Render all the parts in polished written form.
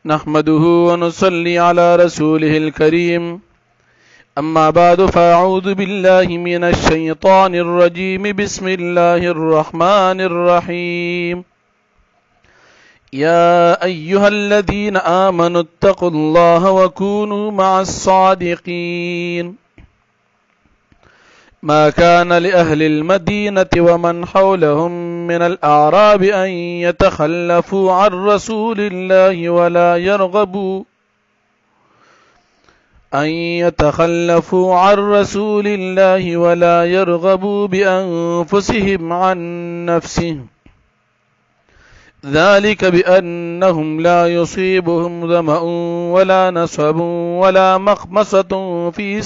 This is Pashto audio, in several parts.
نحمده ونصلي على رسوله الكريم أما بعد فأعوذ بالله من الشيطان الرجيم بسم الله الرحمن الرحيم يا أيها الذين آمنوا اتقوا الله وكونوا مع الصادقين ما كان لأهل المدينة ومن حولهم من الأعراب أن يتخلفوا عن رسول الله ولا يرغبوا بأنفسهم عن نفسه ذلك بأنهم لا يصيبهم ظمأ ولا نصب ولا مخمصة في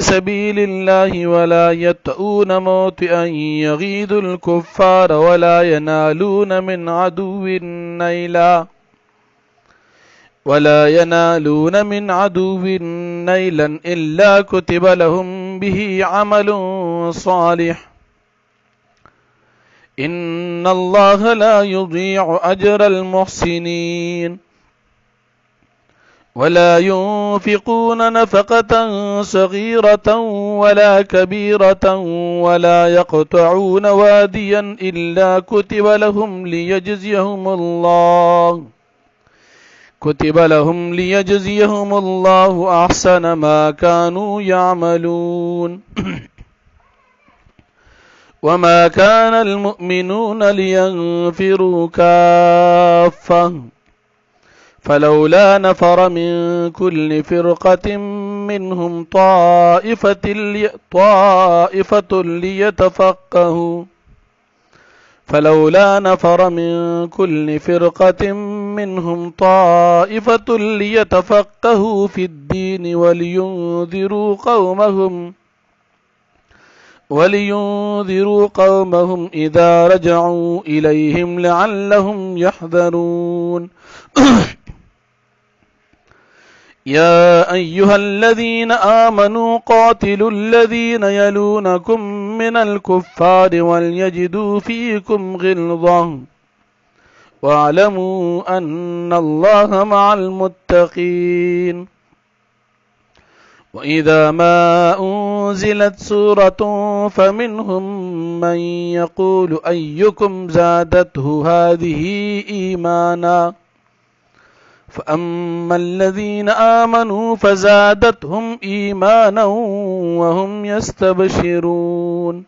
سبيل الله ولا يطؤون موطئا يغيظ الكفار ولا ينالون من عدو نيلا إلا كتب لهم به عمل صالح إن الله لا يضيع أجر المحسنين ولا ينفقون نفقة صغيرة ولا كبيرة ولا يقطعون واديا إلا كتب لهم ليجزيهم الله أحسن ما كانوا يعملون وما كان المؤمنون لينفروا كافة فلولا نفر من كل فرقة منهم طائفة ليتفقهوا في الدين ولينذروا قومهم إذا رجعوا إليهم لعلهم يحذرون يا أيها الذين آمنوا قاتلوا الذين يلونكم من الكفار وليجدوا فيكم غلظة واعلموا أن الله مع المتقين وإذا ما أنزلت سورة فمنهم من يقول أيكم زادته هذه إيمانا فأما الذين آمنوا فزادتهم إيمانا وهم يستبشرون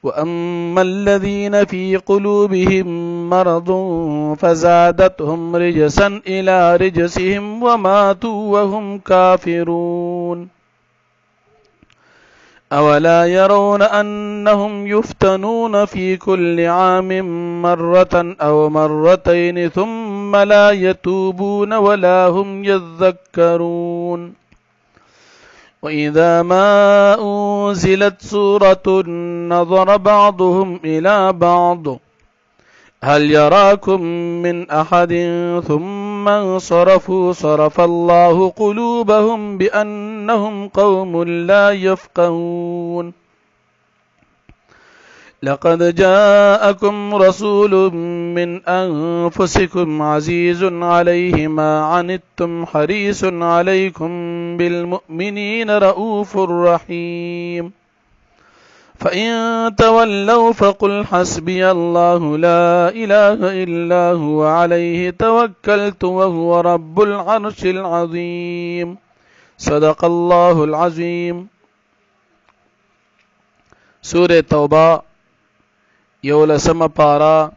وأما الذين في قلوبهم مرض فزادتهم رجسا إلى رجسهم وماتوا وهم كافرون أولا يرون أنهم يفتنون في كل عام مرة أو مرتين ثم لا يتوبون ولا هم يذكرون وإذا ما أنزلت سورة نظر بعضهم إلى بعض هل يراكم من أحد ثم انصرفوا صرف الله قلوبهم بأنهم قوم لا يفقهون لقد جاءكم رسول من أنفسكم عزيز عليه ما عنتم حريص عليكم بالمؤمنين رؤوف رحيم فإن تولوا فقل حسبي الله لا إله إلا هو عليه توكلت وهو رب العرش العظيم صدق الله العظيم سورة توبة یولسم پارا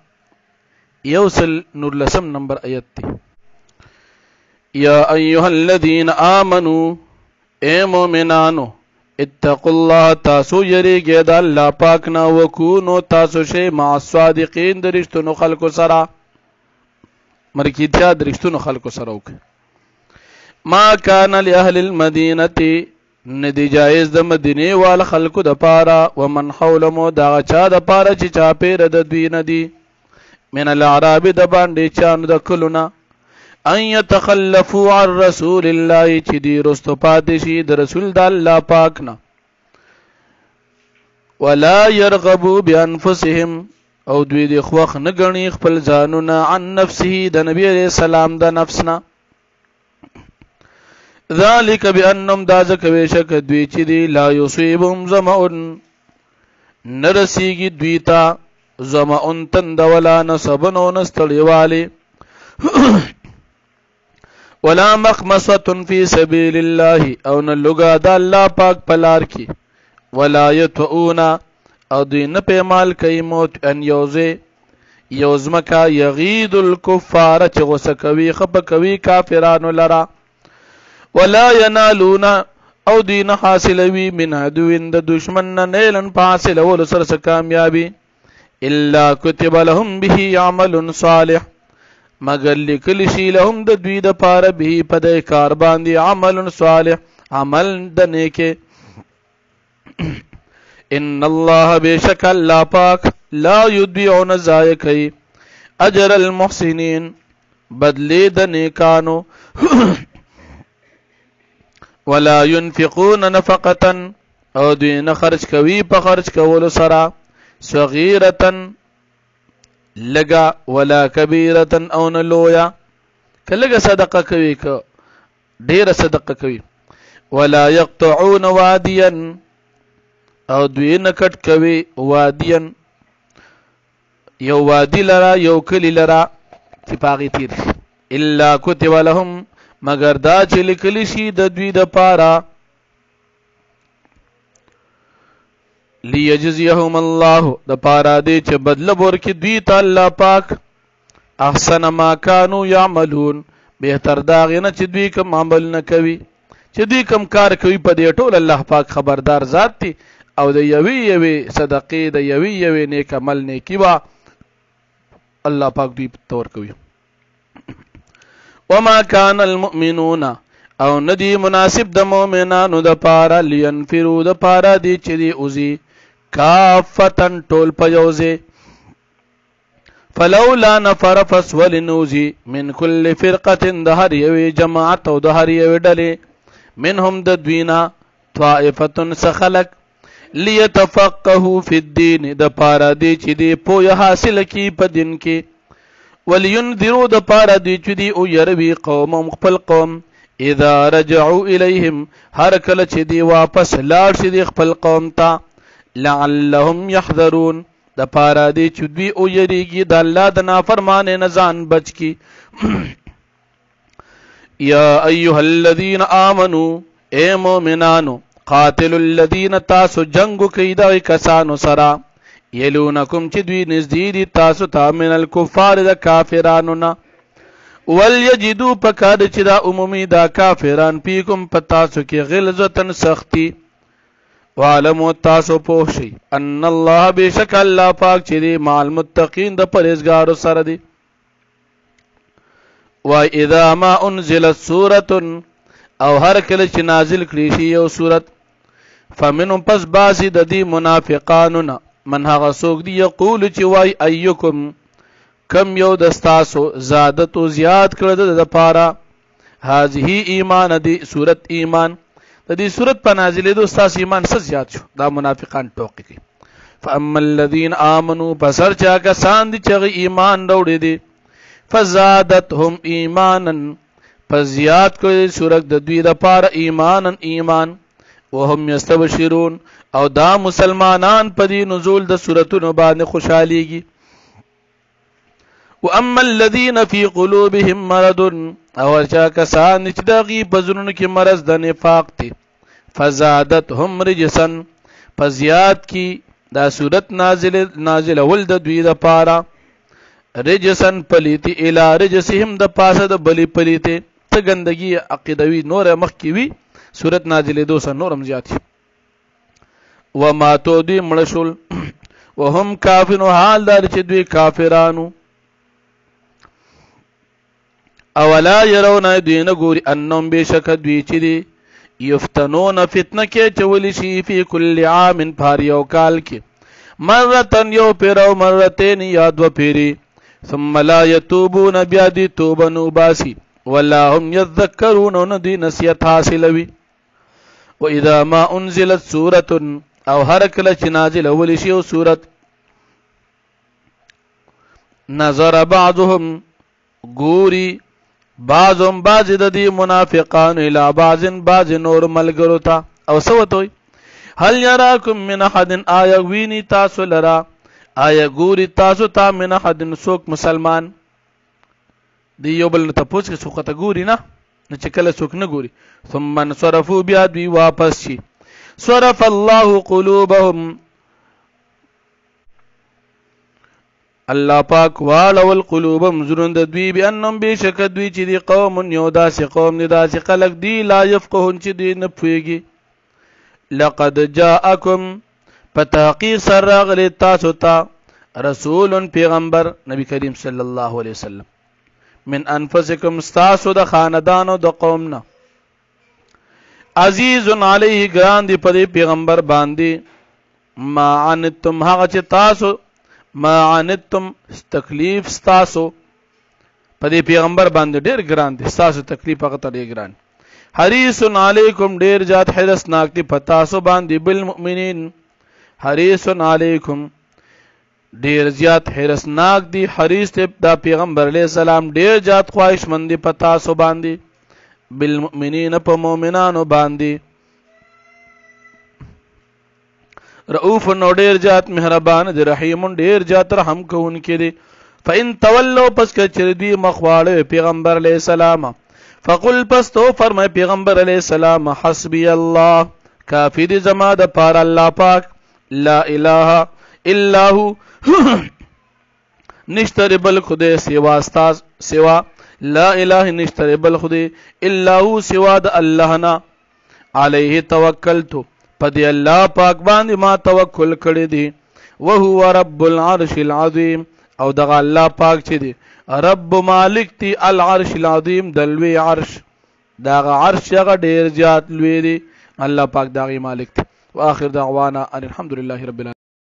یوسل نورلسم نمبر آیت تی یا ایها الذین آمنوا اے مومنانو اتقوا اللہ تاسو یریگی دا اللہ پاکنا وکونو تاسو شے مع الصادقین درشتنو خلق سرا مرکیتیا درشتنو خلق سروک ما کان لأهل المدینتی ندی جائز د مدینه وال خلق د پارا ومن حولمو دا چا د پارا چې چا پیر د دوی ندی من الاعراب د باندې چان د کلونا ان يتخلفوا عن رسول الله چې دی رستو پادشي د رسول د الله پاک نه ولا يرغبوا بانفسهم او دوی د خوخ نه غني خپل ځانونه عن نفسه د نبی عليه السلام د نفسنا ذالک بانهم دا ځکه شک دوی چې دی لا یصيبهم ظمأ نرسیږي دوی ته ظمأ تند ولا نصب نستړیواله ولا مخمصة في سبيل الله او نلغا د الله پاک پلار کی ولا يتؤون او دوی نه پیمال کوي موت ان یوزمکا یغید الکفار چې غوسه کوي خپ کوي کافرانو لرا ولا ينالون او دوی نه حاصلوي من عدوین د دشمن نه نیلن حاصل ول سره کامیابی الا كتب لهم به عمل صالح مگر لیکل شي لهم د دوی د پاره به په د کار باندې عمل صالح عمل د نیکه ان الله بشک الله پاک لا يضيع نزايكي اجر المحسنين بدلی د نیکانو ولا ينفقون نفقه او دوی نه خرج کوي په خرج کولو سره صغيره لگا ولا کبیرة او نلویا کلگا صدقه کوي که ډیر صدقه کوي ولا يقطعون واديا او دوی نکټ کوي واديا یو وادي لرا یو کلی لرا چې پاغي تیر الا كتب لهم مگر دا چې لیکلی شي د دوی د پاره لیجزیهم الله د پاره دې چې بدله ورکړي دوی ته الله پاک احسن ما كانوا يعملون بهتر دا غنه چې دوی کوم عمل نه کوي چې دوی کوم کار کوي په دې ټول الله پاک خبردار ذات دی او د یوي صدقې د یوي نیک عمل نیکی وا الله پاک دوی تور کوي وما كان المؤمنون او ندی مناسب د مؤمنانو د پاره لینفرو د پاره دی چې دی اوزی کافتن ټول پيوزه فلولا نفر فسول نوزی من كل فرقه د هر یوې جماعت او د هر یوې ډلې منهم د دوینا طائفه سخلق ليتفقهوا في الدين د پاره دی چې دی پوهه حاصل کی په دین کې ولينذروا د پاره دی چې دی او يروي قوم خپل قوم اذا رجعوا اليهم هر کله چې دی واپس لاړ شي دی خپل قوم ته لعلهم يحذرون د پاره دی چې دوی او یریږي د الله د نافرمانه نه ځان بچ کی یا ایها الذين امنوا اے مومنانو قاتلوا الذين تاسو جنگ کوي د کسانو سره یلونکم چې دوی نږدې دي تاسو ته من الکفار د کافرانو نه وليجدوا پکاد چې دا عمومي دا کافران پیکم پتاسو کې غلظتن سختی وعلموا تاسو پوښي ان الله بشک الله پاک چې دی مع المتقین د پرهیزګارو سره دی و اذا ما انزلت سوره او هر کله چې نازل کړي شي یو سورت فمنهم پس باسي د دې منافقانو نه من هغه څوک دی یقول چې وای ايکم کم یو دستاسو زادت او زیات کړه د پاره هذه ایمان دی سورت ایمان د دې سورت په نازلې دو استاس ایمان څه زیات شو دا منافقان ټوکی کوي فاما الذين امنوا فسر چا کسان دي چې ایمان وروړي دي فزادتهم ایمانا فزیات کوي سورت د دوی د پاره ایمانا ایمان وهم یستبشرون او دا مسلمانان په دې نزول د سورتونو باندې خوشاليږي واما الذين في قلوبهم مرض او چا کسان چې دغه بزرونو کې مرض د نفاق دي فزادتهم رجسا فزیات کی دا صورت نازل ول د دوی د پاره رجسن پلیتی الی رجسهم د پاسه د بلی پلیته ته ګندګي عقیدوي نور مخ کی وی صورت نازل دو سن نورم زیات وما تو دی مړشل وهم کافرون حال دار چې دوی کافرانو اولا يرون دین ګوري انهم بشک دوی چې دی یفتنون فتنه کې چولی شي فی کل عام بهر یو کال کې مرتن یو پیرو مرتين یا دو پیری ثم لا يتوبون بیا دی توبنو باسی ولا هم يذكرون ندی نصیحت حاصلوي واذا ما انزلت سوره او هر کله چې نازل اول شي او سورت نظر بعضهم ګوري بعضهم بعض د دې منافقان الى بعض بعض نور ملګرو ته او سوتوي هل يراكم من احد آیا ویني تاسو لرا آیا ګوري تاسو ته من احد څوک مسلمان دی یو بل ته پوښتنه څوک ته ګوري نه چې کله څوک نه ګوري ثم انصرفوا بیا دوی واپس شي صرف الله قلوبهم الله پاک والول قلوبهم زرون د دوی بانهم بشک دوی چې دی قوم یو داسې قوم نه داسې خلق دی لا يفقهون چې دی نه پوهیږي لقد جاءكم فتحقیق سر راغلی تاسو ته رسول پیغمبر نبی کریم صلی الله علیه وسلم من انفسکم استاسو د خاندانو د قومنا عزیز علیه ګران دی په پیغمبر باندې ما عنتم هغه چې تاسو ما عنتم تکلیف ستاسو په دې پیغمبر باندې ډېر ګران دي ستاسو تکلیف هغه ته ډېر ګران حریص علیکم ډېر زیات حرص ناک دي په تاسو باندې بالمؤمنین حریص علیکم ډېر زیات حرص ناک دي حریص دا پیغمبر علیه السلام ډېر زیات خواهشمند دي په تاسو باندې بالمؤمنین په مؤمنانو باندې رؤوف نو ډیر جات مهربان دی رحیم ډیر جات رحم کوونکی دی فإن تولوا پس کچر دی مخواړه پیغمبر علیہ السلام فقل پس تو فرمای پیغمبر علیہ السلام حسبی الله کافی دی زما د پار الله پاک لا اله الا هو نشتر بل خدای سوا استاز سوا لا اله نشتر بل خدای الا هو سوا د الله نه علیه توکلت پدې الله پاک باندې ما توکل کړی دی وهو رب العرش العظیم او دغه الله پاک چې دی رب مالک دی العرش العظیم دلوی عرش دغه عرش هغه ډیر زیات لوی دی الله پاک دغه مالک دی واخر دعوانا ان الحمد لله رب العالمین